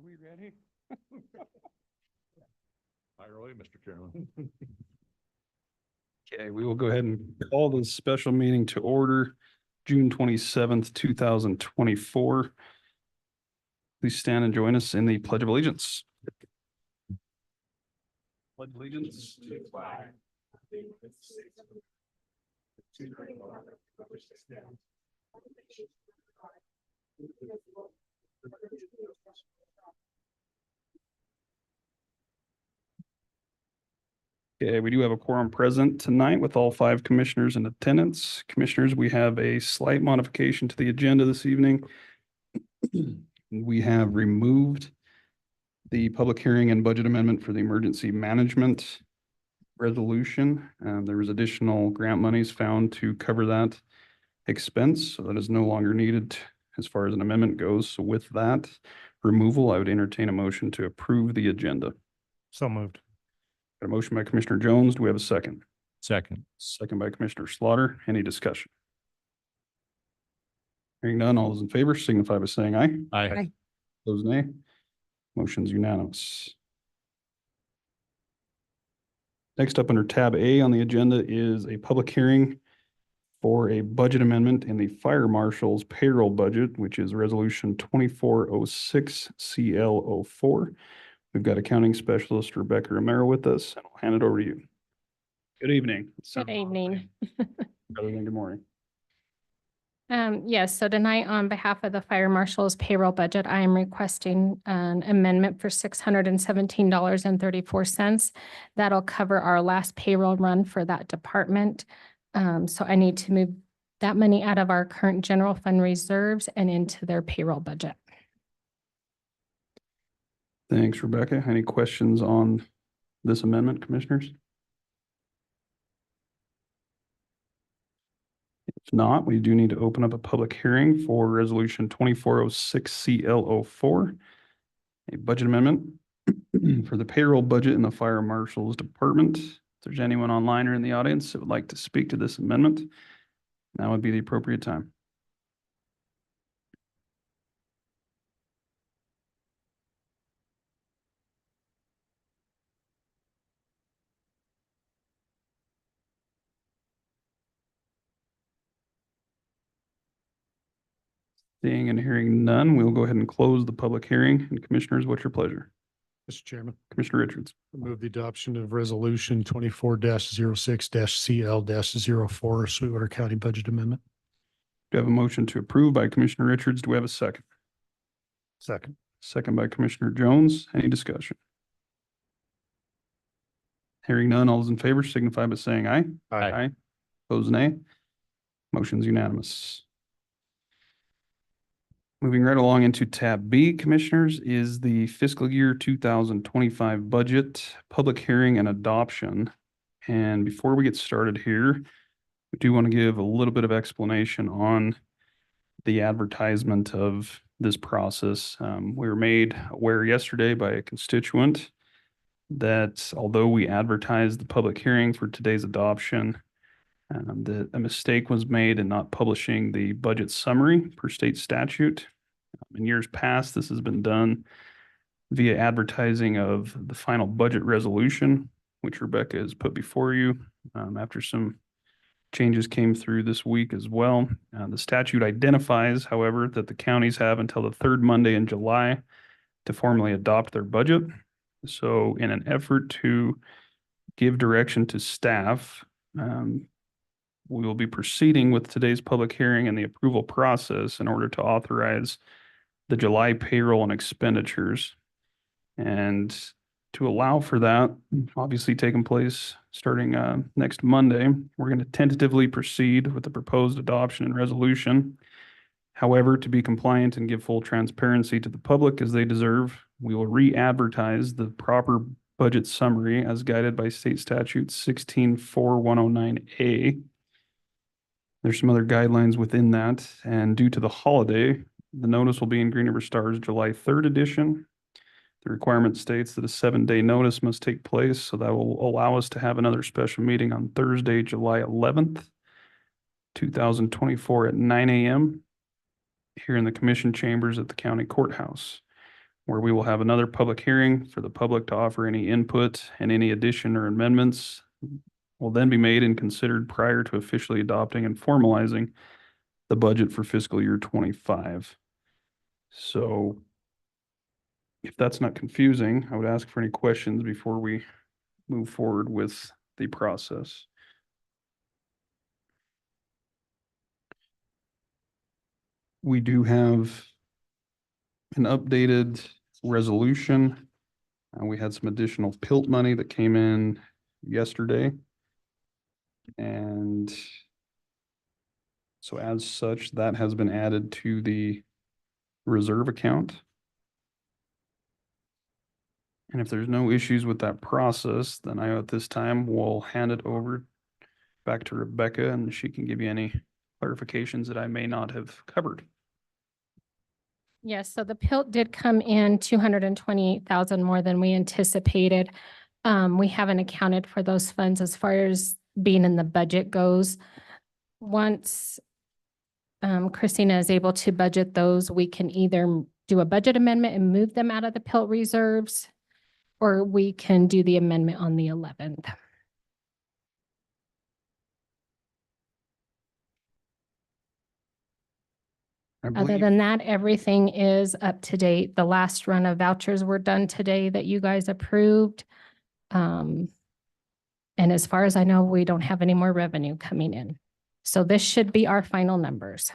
Are we ready? Fire away, Mr. Chairman. Okay, we will go ahead and call this special meeting to order, June 27th, 2024. Please stand and join us in the Pledge of Allegiance. Pledge allegiance to the flag. Okay, we do have a quorum present tonight with all 5 commissioners in attendance. Commissioners, we have a slight modification to the agenda this evening. We have removed the public hearing and budget amendment for the emergency management resolution. There was additional grant monies found to cover that expense, so that is no longer needed as far as an amendment goes. So with that removal, I would entertain a motion to approve the agenda. So moved. Got a motion by Commissioner Jones. Do we have a second? Second. Second by Commissioner Slaughter. Any discussion? Hearing none, all those in favor signify by saying aye. Aye. Those nay. Motion's unanimous. Next up under tab A on the agenda is a public hearing for a budget amendment in the fire marshal's payroll budget, which is resolution 2406 CL04. We've got accounting specialist Rebecca Romero with us, and I'll hand it over to you. Good evening. Good evening. Other than good morning. Yes, so tonight on behalf of the fire marshal's payroll budget, I am requesting an amendment for $617.34. That'll cover our last payroll run for that department. So I need to move that money out of our current general fund reserves and into their payroll budget. Thanks, Rebecca. Any questions on this amendment, commissioners? If not, we do need to open up a public hearing for resolution 2406 CL04, a budget amendment for the payroll budget in the fire marshal's department. If there's anyone online or in the audience that would like to speak to this amendment, now would be the appropriate time. Seeing and hearing none, we'll go ahead and close the public hearing. And commissioners, what's your pleasure? Mr. Chairman, Commissioner Richards. move the adoption of resolution 24-06-CL-04 Sweetwater County Budget Amendment. Do you have a motion to approve by Commissioner Richards? Do we have a second? Second. Second by Commissioner Jones. Any discussion? Hearing none, all those in favor signify by saying aye. Aye. Opposed, nay. Motion's unanimous. Moving right along into tab B, commissioners, is the fiscal year 2025 budget, public hearing and adoption. And before we get started here, we do want to give a little bit of explanation on the advertisement of this process. We were made aware yesterday by a constituent that although we advertised the public hearing for today's adoption, that a mistake was made in not publishing the budget summary per state statute. In years past, this has been done via advertising of the final budget resolution, which Rebecca has put before you after some changes came through this week as well. The statute identifies, however, that the counties have until the third Monday in July to formally adopt their budget. So in an effort to give direction to staff, we will be proceeding with today's public hearing and the approval process in order to authorize the July payroll and expenditures. And to allow for that, obviously taking place starting next Monday, we're going to tentatively proceed with the proposed adoption and resolution. However, to be compliant and give full transparency to the public as they deserve, we will re-advertise the proper budget summary as guided by state statute 164109A. There's some other guidelines within that, and due to the holiday, the notice will be in Green River Star's July 3rd edition. The requirement states that a 7-day notice must take place, so that will allow us to have another special meeting on Thursday, July 11th, 2024 at 9 a.m. here in the commission chambers at the county courthouse. where we will have another public hearing for the public to offer any input, and any addition or amendments will then be made and considered prior to officially adopting and formalizing the budget for fiscal year 25. So if that's not confusing, I would ask for any questions before we move forward with the process. We do have an updated resolution. We had some additional PILT money that came in yesterday. And so as such, that has been added to the reserve account. And if there's no issues with that process, then I, at this time, will hand it over back to Rebecca, and she can give you any clarifications that I may not have covered. Yes, so the PILT did come in 228,000 more than we anticipated. We haven't accounted for those funds as far as being in the budget goes. Once Christina is able to budget those, we can either do a budget amendment and move them out of the PILT reserves, or we can do the amendment on the 11th. I Other believe, than that, everything is up to date. The last run of vouchers were done today that you guys approved. And as far as I know, we don't have any more revenue coming in. So this should be our final numbers.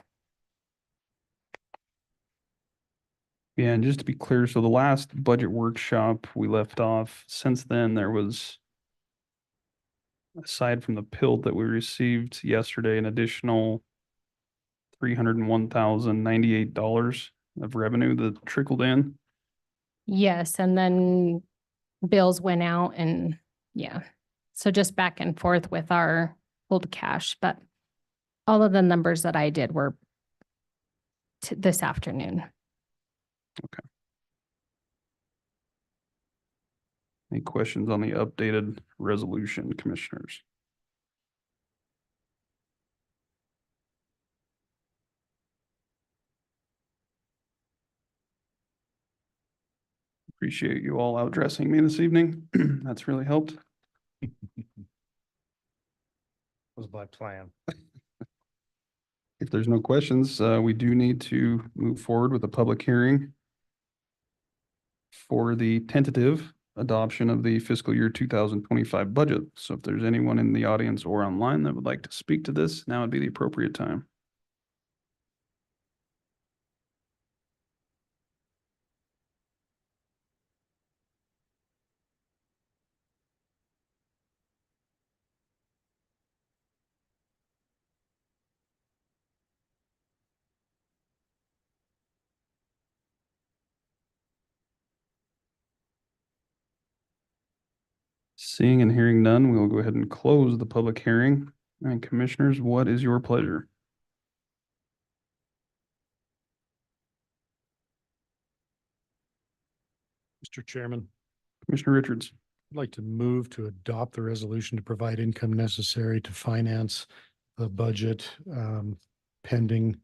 yeah, and just to be clear, so the last budget workshop we left off, since then there was, aside from the PILT that we received yesterday, an additional $301,098 of revenue that trickled in. Yes, and then bills went out and yeah. So just back and forth with our old cash, but all of the numbers that I did were this afternoon. Any questions on the updated resolution, commissioners? Appreciate you all outdressing me this evening. That's really helped. Was by plan. If there's no questions, we do need to move forward with a public hearing for the tentative adoption of the fiscal year 2025 budget. So if there's anyone in the audience or online that would like to speak to this, now would be the appropriate time. Seeing and hearing none, we will go ahead and close the public hearing. And commissioners, what is your pleasure? Mr. Chairman, Commissioner Richards, I'd like to move to adopt the resolution to provide income necessary to finance the budget pending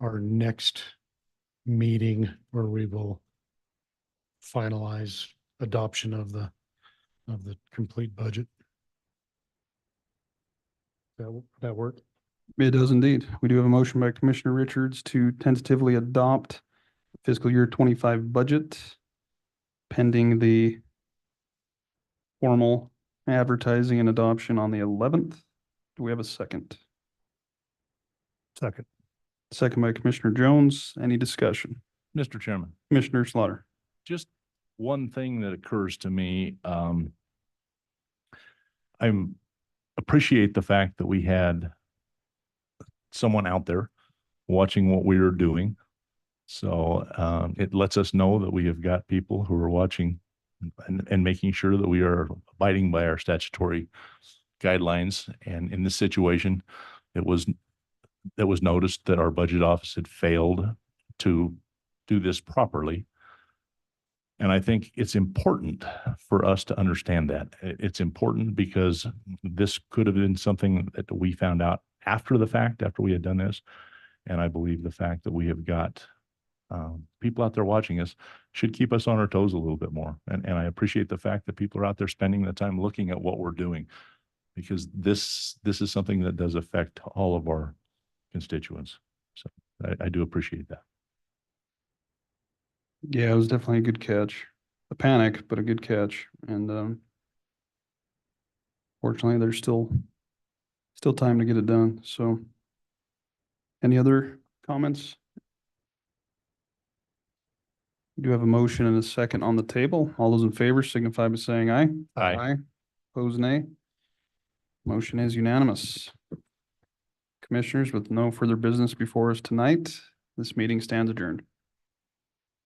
our next meeting where we will finalize adoption of the complete budget. That work? it does indeed. We do have a motion by Commissioner Richards to tentatively adopt fiscal year 25 budget pending the formal advertising and adoption on the 11th. Do we have a second? Second. Second by Commissioner Jones. Any discussion? Mr. Chairman, Commissioner Slaughter. just one thing that occurs to me, I appreciate the fact that we had someone out there watching what we were doing. So it lets us know that we have got people who are watching and making sure that we are abiding by our statutory guidelines. And in this situation, it was noticed that our budget office had failed to do this properly. And I think it's important for us to understand that. It's important because this could have been something that we found out after the fact, after we had done this. And I believe the fact that we have got people out there watching us should keep us on our toes a little bit more. And I appreciate the fact that people are out there spending the time looking at what we're doing, because this is something that does affect all of our constituents. So I do appreciate that. Yeah, it was definitely a good catch. A panic, but a good catch. And fortunately, there's still time to get it done. So any other comments? We do have a motion and a second on the table. All those in favor signify by saying aye. Aye. Opposed, nay. Motion is unanimous. Commissioners, with no further business before us tonight, this meeting stands adjourned.